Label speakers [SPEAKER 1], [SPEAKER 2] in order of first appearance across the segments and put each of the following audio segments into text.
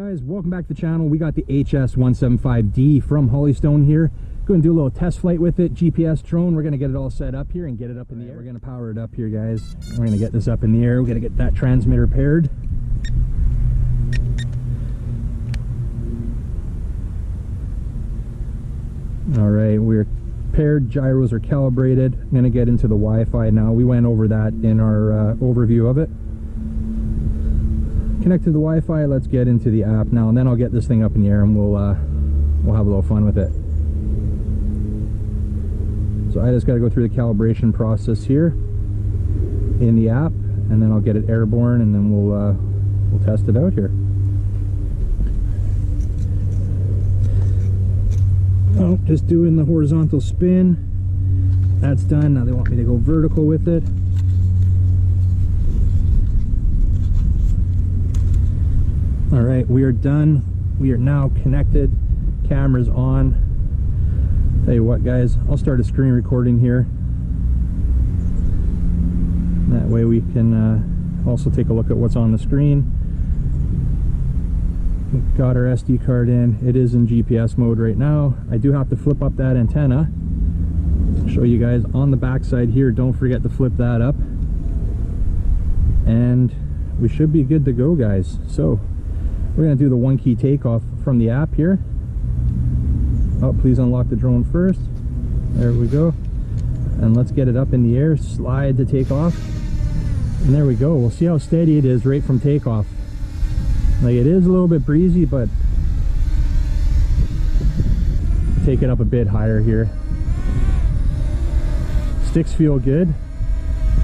[SPEAKER 1] guys, welcome back to the channel. We got the HS175D from Hollystone here. Going to do a little test flight with it, GPS drone. We're going to get it all set up here and get it up in the air. We're going to power it up here, guys. We're going to get this up in the air. We're going to get that transmitter paired. All right, we're paired, gyros are calibrated. I'm going to get into the Wi-Fi now. We went over that in our overview of it. Connect to the Wi-Fi. Let's get into the app now, and then I'll get this thing up in the air and we'll have a little fun with it. So I just got to go through the calibration process here in the app, and then I'll get it airborne, and then we'll test it out here. Oh, just doing the horizontal spin. That's done. Now they want me to go vertical with it. All right, we are done. We are now connected. Camera's on. Tell you what, guys, I'll start a screen recording here. That way we can also take a look at what's on the screen. We've got our SD card in. It is in GPS mode right now. I do have to flip up that antenna. I'll show you guys on the back side here. Don't forget to flip that up. And we should be good to go, guys. So we're going to do the one key takeoff from the app here. Oh, please unlock the drone first. There we go. And let's get it up in the air. Slide to take off. And there we go. We'll see how steady it is right from takeoff. Like, it is a little bit breezy, but take it up a bit higher here. Sticks feel good.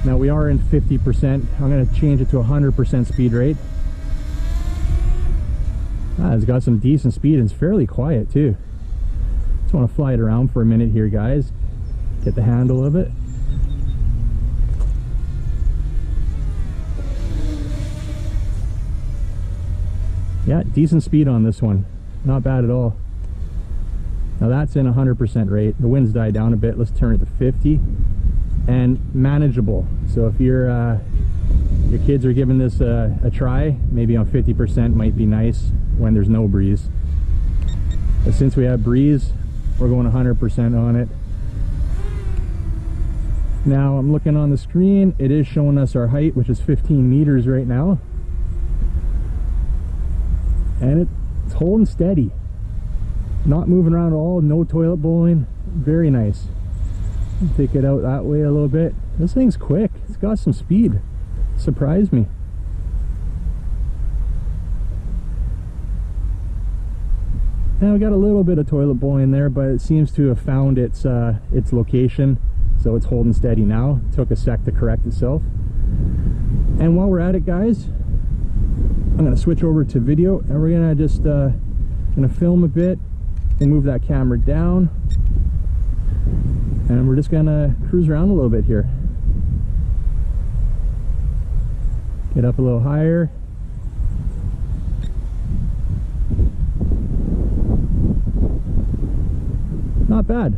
[SPEAKER 1] Now we are in 50%. I'm going to change it to 100% speed rate. It's got some decent speed and it's fairly quiet too. Just want to fly it around for a minute here, guys. Get the handle of it. Yeah, decent speed on this one. Not bad at all. Now that's in 100% rate. The wind's died down a bit. Let's turn it to 50. And manageable. So if your kids are giving this a try, maybe on 50% might be nice when there's no breeze. But since we have breeze, we're going 100% on it. Now I'm looking on the screen. It is showing us our height, which is 15 meters right now. And it's holding steady. Not moving around at all, no toilet bowling. Very nice. Take it out that way a little bit. This thing's quick. It's got some speed. Surprised me. Now we got a little bit of toilet bowling there, but it seems to have found its location, so it's holding steady now. It took a sec to correct itself. And while we're at it, guys, I'm going to switch over to video, and we're going to just film a bit. We'll move that camera down, and we're just going to cruise around a little bit here. Get up a little higher. Not bad.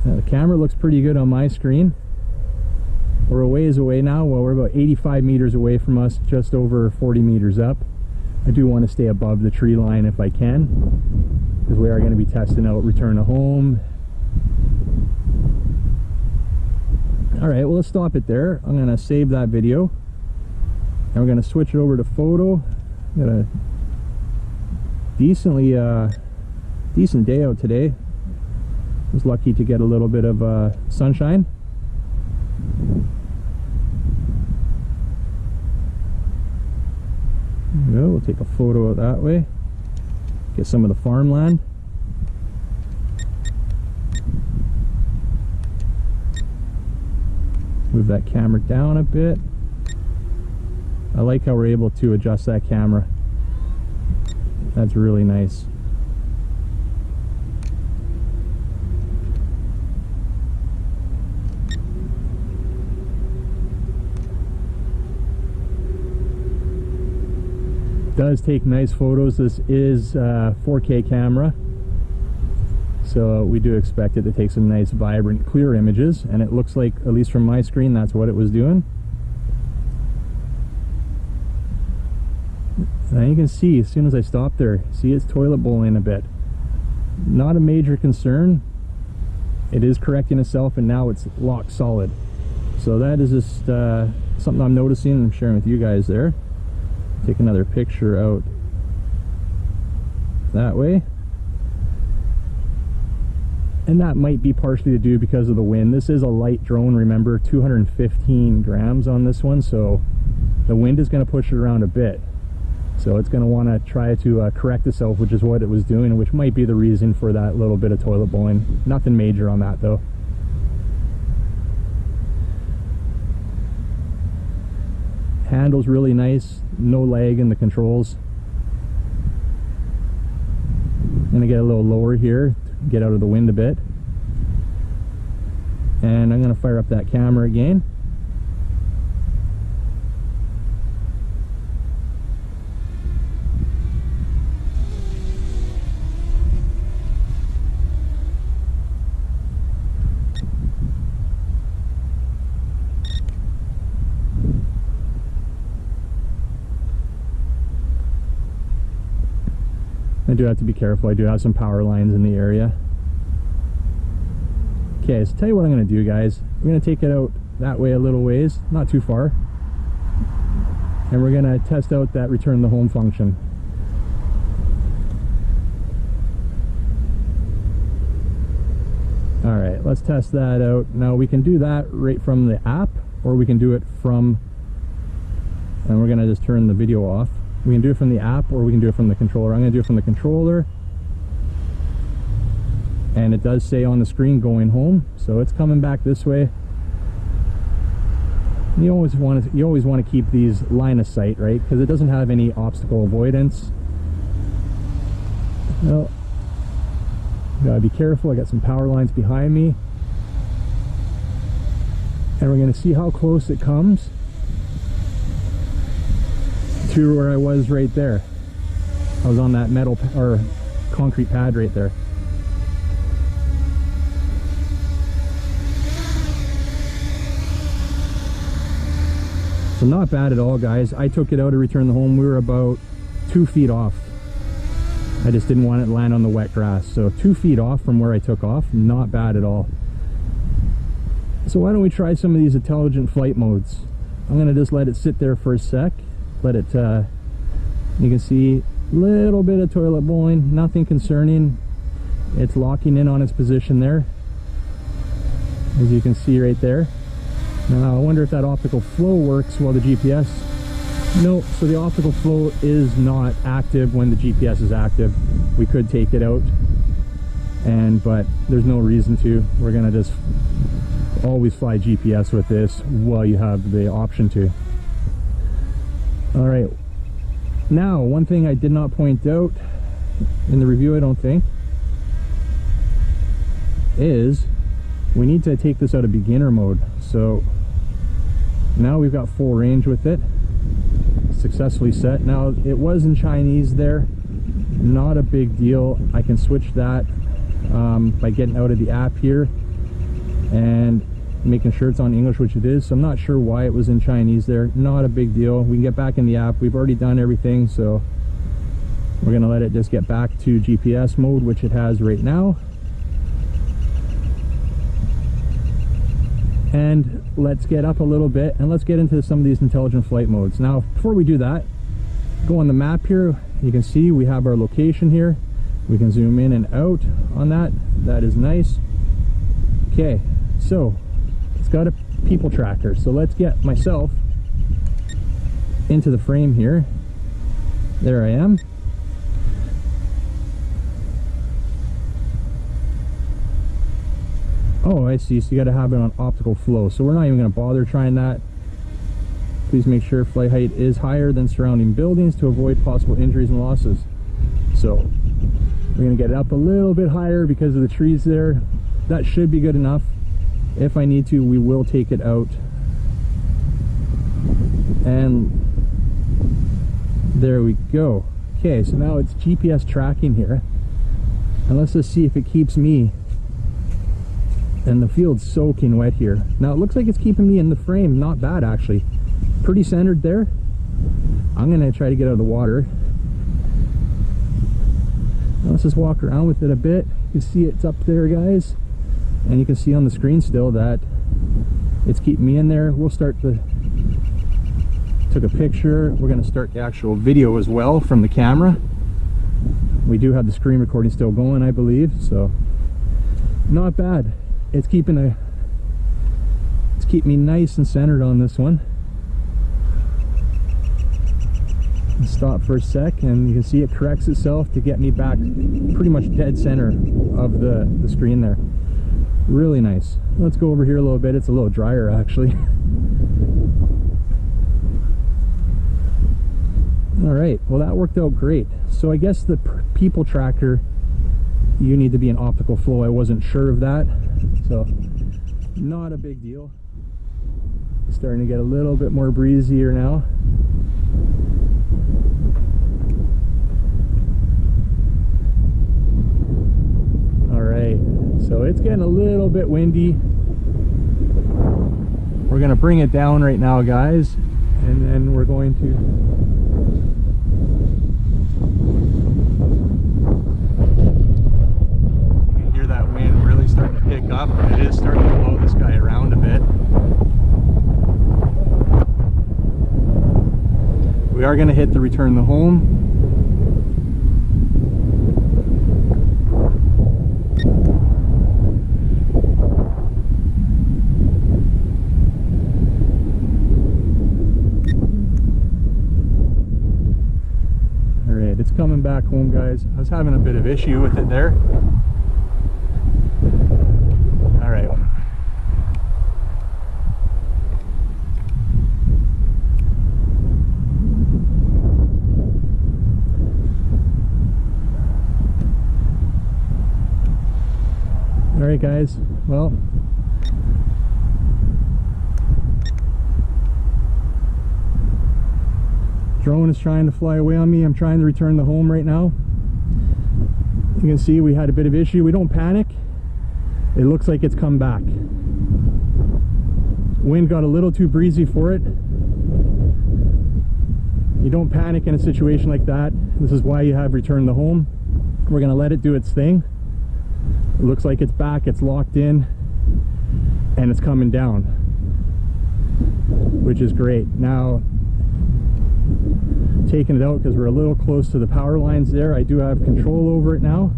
[SPEAKER 1] The camera looks pretty good on my screen. We're a ways away now. Well, we're about 85 meters away from us, just over 40 meters up. I do want to stay above the tree line if I can, because we are going to be testing out return to home. Alright, well, let's stop it there. I'm going to save that video, and we're going to switch it over to photo. Got a decent day out today. Was lucky to get a little bit of sunshine. There we go. We'll take a photo out that way. Get some of the farmland. Move that camera down a bit. I like how we're able to adjust that camera. That's really nice. Does take nice photos. This is a 4K camera, So we do expect it to take some nice, vibrant, clear images, and it looks like, at least from my screen, that's what it was doing. Now you can see, as soon as I stop there, see it's toilet bowling a bit. Not a major concern. It is correcting itself, and now it's locked solid. So that is just something I'm noticing and I'm sharing with you guys there. Take another picture out that way. And that might be partially to do because of the wind. This is a light drone, remember, 215 grams on this one, so the wind is going to push it around a bit. So it's going to want to try to correct itself, which is what it was doing, which might be the reason for that little bit of toilet bowling. Nothing major on that though. Handle's really nice, no lag in the controls. I'm going to get a little lower here, get out of the wind a bit. And I'm going to fire up that camera again. I do have to be careful. I do have some power lines in the area. Okay, so tell you what I'm going to do, guys. We're going to take it out that way a little ways, not too far. And we're going to test out that return the home function. Alright, let's test that out. Now we can do that right from the app, or we can do it from, and we're going to just turn the video off. We can do it from the app, or we can do it from the controller. I'm going to do it from the controller. And it does say on the screen going home, so it's coming back this way. And you always want to keep these line of sight, right? Because it doesn't have any obstacle avoidance. No, gotta be careful. I got some power lines behind me, and we're going to see how close it comes to where I was right there. I was on that metal or concrete pad right there. So not bad at all, guys. I took it out to return the home. We were about 2 feet off. I just didn't want it to land on the wet grass. So 2 feet off from where I took off, not bad at all. So why don't we try some of these intelligent flight modes? I'm gonna just let it sit there for a sec. Let it, you can see a little bit of toilet bowling, nothing concerning. It's locking in on its position there, as you can see right there. Now I wonder if that optical flow works while the GPS, no, so the optical flow is not active when the GPS is active. We could take it out, but there's no reason to. We're gonna just always fly GPS with this while you have the option to. Alright, now one thing I did not point out in the review, I don't think, is we need to take this out of beginner mode. So now we've got full range with it, successfully set. Now it was in Chinese there, not a big deal. I can switch that by getting out of the app here and making sure it's on English, which it is. So I'm not sure why it was in Chinese there. Not a big deal. We can get back in the app. We've already done everything, so we're gonna let it just get back to GPS mode, which it has right now. And let's get up a little bit and let's get into some of these intelligent flight modes. Now before we do that, go on the map here. You can see we have our location here. We can zoom in and out on that. That is nice. Okay, so it's got a people tracker, so let's get myself into the frame here. There I am. Oh, I see. So you got to have it on optical flow. So we're not even going to bother trying that. Please make sure flight height is higher than surrounding buildings to avoid possible injuries and losses. So we're going to get it up a little bit higher because of the trees there. That should be good enough. If I need to, we will take it out. And there we go. Okay, so now it's GPS tracking here. And let's just see if it keeps me. And the field's soaking wet here. Now it looks like it's keeping me in the frame. Not bad, actually. Pretty centered there. I'm gonna try to get out of the water. Now let's just walk around with it a bit. You can see it's up there, guys. And you can see on the screen still that it's keeping me in there. We'll start the... Took a picture. We're gonna start the actual video as well from the camera. We do have the screen recording still going, I believe, so not bad. It's keeping me nice and centered on this one. Stop for a sec, and you can see it corrects itself to get me back pretty much dead center of the screen there. Really nice. Let's go over here a little bit. It's a little drier, actually. All right, well, that worked out great. So I guess the people tracker, you need to be in optical flow. I wasn't sure of that, so not a big deal. Starting to get a little bit more breezier now. All right, so it's getting a little bit windy. We're gonna bring it down right now, guys, and then we're going to... starting to pick up, and it is starting to blow this guy around a bit. We are going to hit the return to home. Alright, it's coming back home, guys. I was having a bit of issue with it there. Alright guys, well, drone is trying to fly away on me. I'm trying to return the home right now. You can see we had a bit of issue. We don't panic. It looks like it's come back. Wind got a little too breezy for it. You don't panic in a situation like that. This is why you have return the home. We're going to let it do its thing. It looks like it's back, it's locked in, and it's coming down, which is great. Now, taking it out because we're a little close to the power lines there. I do have control over it now.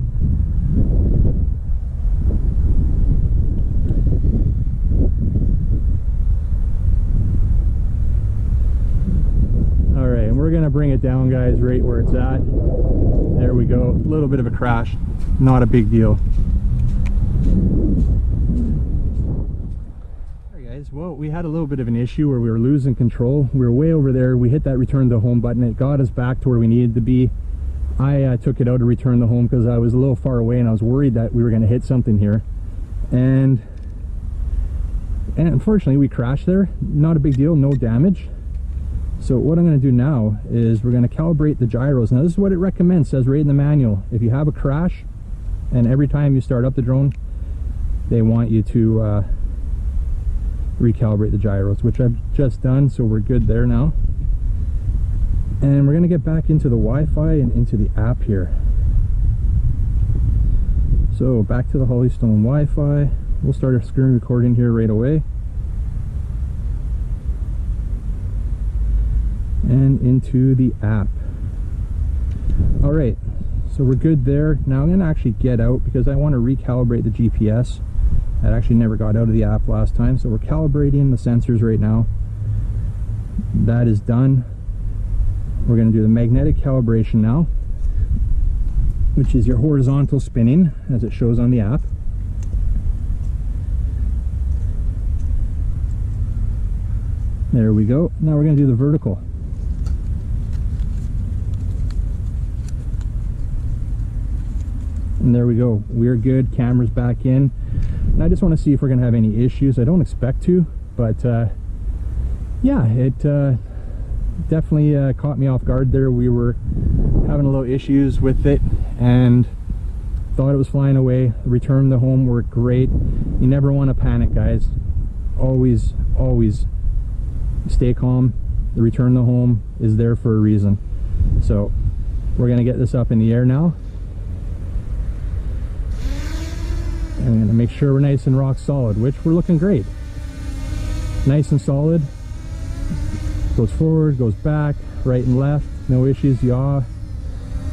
[SPEAKER 1] All right, and we're gonna bring it down, guys, right where it's at. There we go. A little bit of a crash, not a big deal. Alright guys, well, we had a little bit of an issue where we were losing control. We were way over there. We hit that return to home button. It got us back to where we needed to be. I took it out to return the home because I was a little far away and I was worried that we were going to hit something here. And unfortunately we crashed there. Not a big deal, no damage. So what I'm going to do now is we're going to calibrate the gyros. Now this is what it recommends, says right in the manual. If you have a crash, and every time you start up the drone, they want you to recalibrate the gyros, which I've just done, so we're good there now. And we're going to get back into the Wi-Fi and into the app here. So back to the Hollystone Wi-Fi. We'll start our screen recording here right away. And into the app. All right. So we're good there. Now I'm going to actually get out because I want to recalibrate the GPS. That actually never got out of the app last time. So we're calibrating the sensors right now. That is done. We're going to do the magnetic calibration now, which is your horizontal spinning as it shows on the app. There we go. Now we're going to do the vertical. And there we go. We're good. Camera's back in. And I just want to see if we're going to have any issues. I don't expect to, but yeah, it definitely caught me off guard there. We were having a little issues with it and thought it was flying away. The return to home worked great. You never want to panic, guys. Always stay calm. The return to home is there for a reason. So we're gonna get this up in the air now. I'm gonna make sure we're nice and rock solid, which we're looking great. Nice and solid. Goes forward, goes back, right and left, no issues, yaw.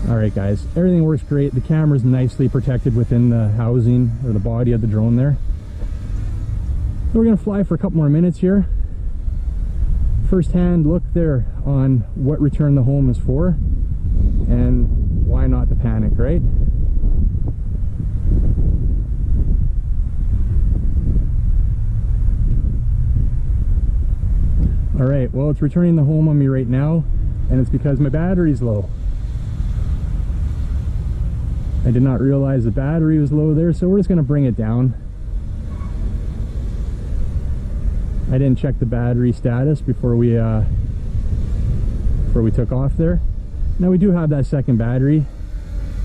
[SPEAKER 1] Alright guys, everything works great. The camera's nicely protected within the housing or the body of the drone there. So we're gonna fly for a couple more minutes here. First hand look there on what return to home is for, and why not to panic, right? Alright, well, it's returning the home on me right now, and it's because my battery's low. I did not realize the battery was low there, so we're just going to bring it down. I didn't check the battery status before we took off there. Now we do have that second battery.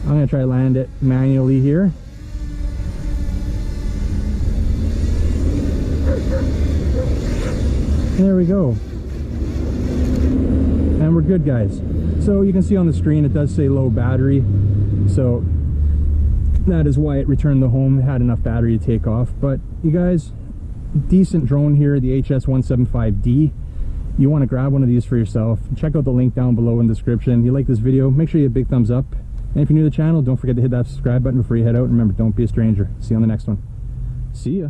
[SPEAKER 1] I'm going to try to land it manually here. There we go. And we're good, guys. So you can see on the screen it does say low battery. So that is why it returned the home. It had enough battery to take off. But you guys, decent drone here, the HS175D. You want to grab one of these for yourself. Check out the link down below in the description. If you like this video, make sure you hit a big thumbs up. And if you're new to the channel, don't forget to hit that subscribe button before you head out. And remember, don't be a stranger. See you on the next one. See ya.